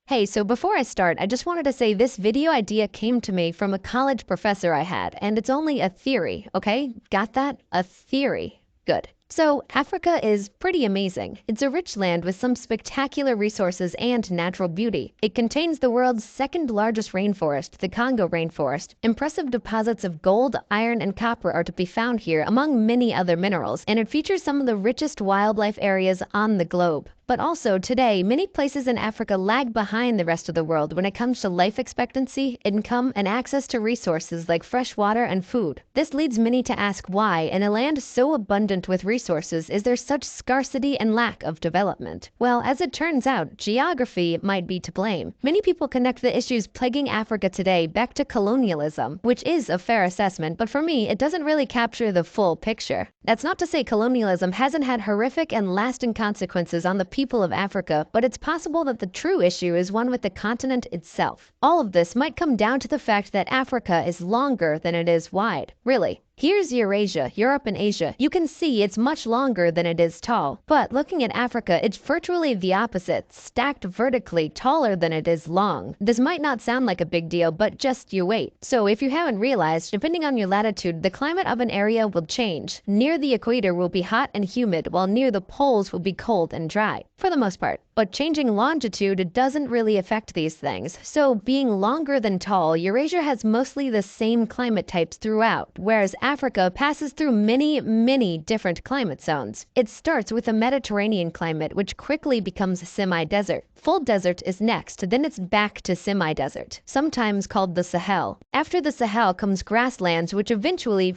Hey, so before I start, I just wanted to say this video idea came to me from a college professor I had, and it's only a theory, okay? Got that? A theory. Good. So, Africa is pretty amazing. It's a rich land with some spectacular resources and natural beauty. It contains the world's second largest rainforest, the Congo rainforest. Impressive deposits of gold, iron, and copper are to be found here, among many other minerals, and it features some of the richest wildlife areas on the globe. But also, today, many places in Africa lag behind the rest of the world when it comes to life expectancy, income, and access to resources like fresh water and food. This leads many to ask why, in a land so abundant with resources, is there such scarcity and lack of development? Well, as it turns out, geography might be to blame. Many people connect the issues plaguing Africa today back to colonialism, which is a fair assessment, but for me, it doesn't really capture the full picture. That's not to say colonialism hasn't had horrific and lasting consequences on the people of Africa, but it's possible that the true issue is one with the continent itself. All of this might come down to the fact that Africa is longer than it is wide. Really. Here's Eurasia, Europe and Asia. You can see it's much longer than it is tall. But looking at Africa, it's virtually the opposite, stacked vertically, taller than it is long. This might not sound like a big deal, but just you wait. So if you haven't realized, depending on your latitude, the climate of an area will change. Near the equator will be hot and humid, while near the poles will be cold and dry, for the most part. But changing longitude doesn't really affect these things. So being longer than tall, Eurasia has mostly the same climate types throughout, whereas Africa passes through many different climate zones. It starts with a Mediterranean climate, which quickly becomes semi-desert. Full desert is next, then it's back to semi-desert, sometimes called the Sahel. After the Sahel comes grasslands, which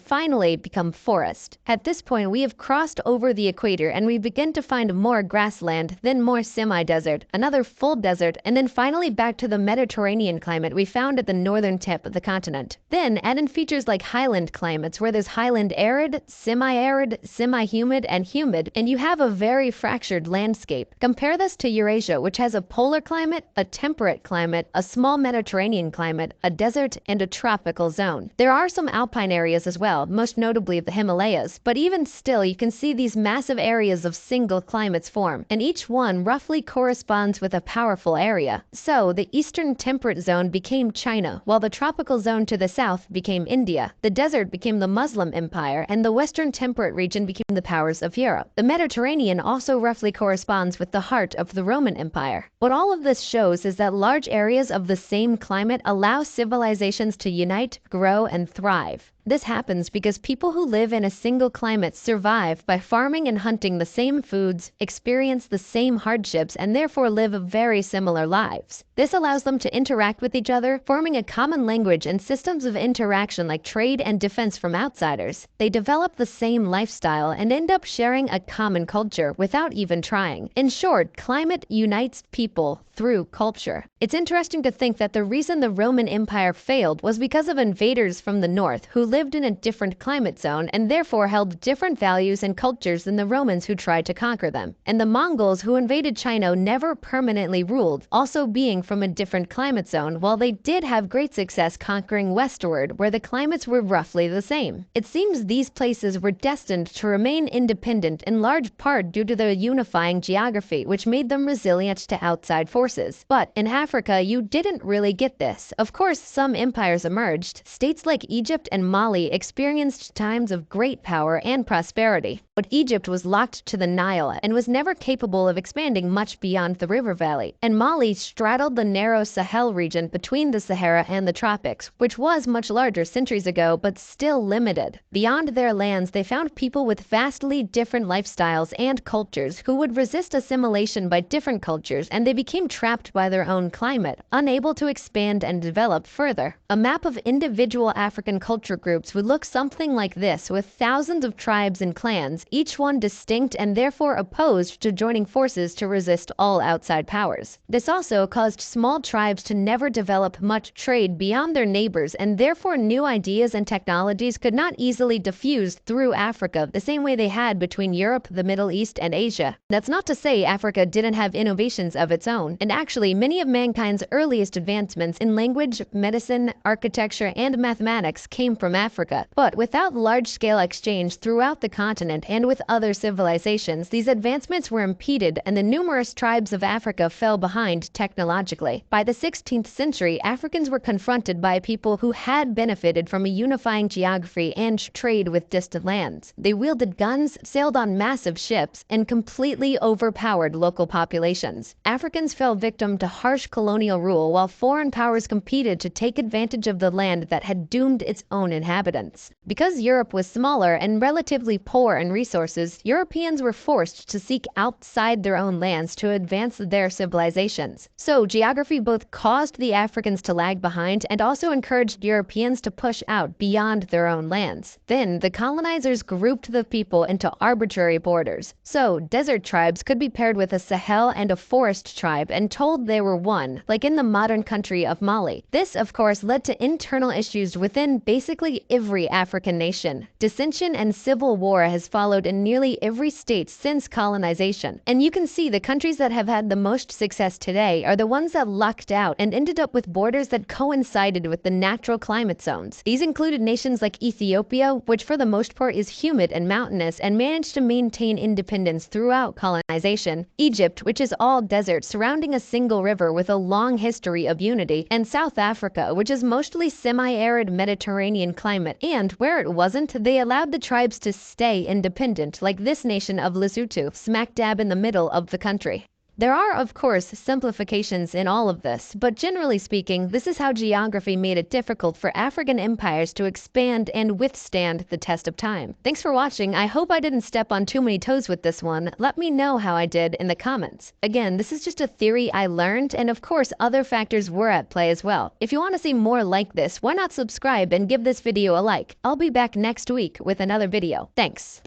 finally become forest. At this point, we have crossed over the equator and we begin to find more grassland, then more semi-desert, another full desert, and then finally back to the Mediterranean climate we found at the northern tip of the continent. Then add in features like highland climates, where there's highland arid, semi-humid, and humid, and you have a very fractured landscape. Compare this to Eurasia, which has a polar climate, a temperate climate, a small Mediterranean climate, a desert, and a tropical zone. There are some alpine areas as well, most notably the Himalayas, but even still you can see these massive areas of single climates form, and each one roughly corresponds with a powerful area. So the eastern temperate zone became China, while the tropical zone to the south became India. The desert became the Muslim Empire, and the western temperate region became the powers of Europe. The Mediterranean also roughly corresponds with the heart of the Roman Empire. What all of this shows is that large areas of the same climate allow civilizations to unite, grow, and thrive. This happens because people who live in a single climate survive by farming and hunting the same foods, experience the same hardships, and therefore live very similar lives. This allows them to interact with each other, forming a common language and systems of interaction like trade and defense from outsiders. They develop the same lifestyle and end up sharing a common culture without even trying. In short, climate unites people through culture. It's interesting to think that the reason the Roman Empire failed was because of invaders from the north who lived in a different climate zone and therefore held different values and cultures than the Romans who tried to conquer them. And the Mongols who invaded China never permanently ruled, also being from a different climate zone, while they did have great success conquering westward, where the climates were roughly the same. It seems these places were destined to remain independent in large part due to their unifying geography, which made them resilient to outside forces. But in Africa, you didn't really get this. Of course, some empires emerged. States like Egypt and Mali experienced times of great power and prosperity. But Egypt was locked to the Nile and was never capable of expanding much beyond the river valley. And Mali straddled the narrow Sahel region between the Sahara and the tropics, which was much larger centuries ago but still limited. Beyond their lands, they found people with vastly different lifestyles and cultures who would resist assimilation by different cultures, and they became trapped by their own climate, unable to expand and develop further. A map of individual African culture groups would look something like this, with thousands of tribes and clans, each one distinct and therefore opposed to joining forces to resist all outside powers. This also caused small tribes to never develop much trade beyond their neighbors, and therefore new ideas and technologies could not easily diffuse through Africa the same way they had between Europe, the Middle East, and Asia. That's not to say Africa didn't have innovations of its own, and actually many of mankind's earliest advancements in language, medicine, architecture, and mathematics came from Africa. But without large-scale exchange throughout the continent and with other civilizations, these advancements were impeded and the numerous tribes of Africa fell behind technologically. By the 16th century, Africans were confronted by people who had benefited from a unifying geography and trade with distant lands. They wielded guns, sailed on massive ships, and completely overpowered local populations. Africans fell victim to harsh colonial rule while foreign powers competed to take advantage of the land that had doomed its own inhabitants. Because Europe was smaller and relatively poor in resources, Europeans were forced to seek outside their own lands to advance their civilizations. So geography both caused the Africans to lag behind and also encouraged Europeans to push out beyond their own lands. Then the colonizers grouped the people into arbitrary borders. So desert tribes could be paired with a Sahel and a forest tribe and told they were one, like in the modern country of Mali. This, of course, led to internal issues within basically every African nation. Dissension and civil war has followed in nearly every state since colonization. And you can see the countries that have had the most success today are the ones that lucked out and ended up with borders that coincided with the natural climate zones. These included nations like Ethiopia, which for the most part is humid and mountainous and managed to maintain independence throughout colonization, Egypt, which is all desert surrounding a single river with a long history of unity, and South Africa, which is mostly semi-arid Mediterranean climate, and where it wasn't, they allowed the tribes to stay independent, like this nation of Lesotho, smack dab in the middle of the country. There are, of course, simplifications in all of this, but generally speaking, this is how geography made it difficult for African empires to expand and withstand the test of time. Thanks for watching. I hope I didn't step on too many toes with this one. Let me know how I did in the comments. Again, this is just a theory I learned, and of course, other factors were at play as well. If you want to see more like this, why not subscribe and give this video a like? I'll be back next week with another video. Thanks.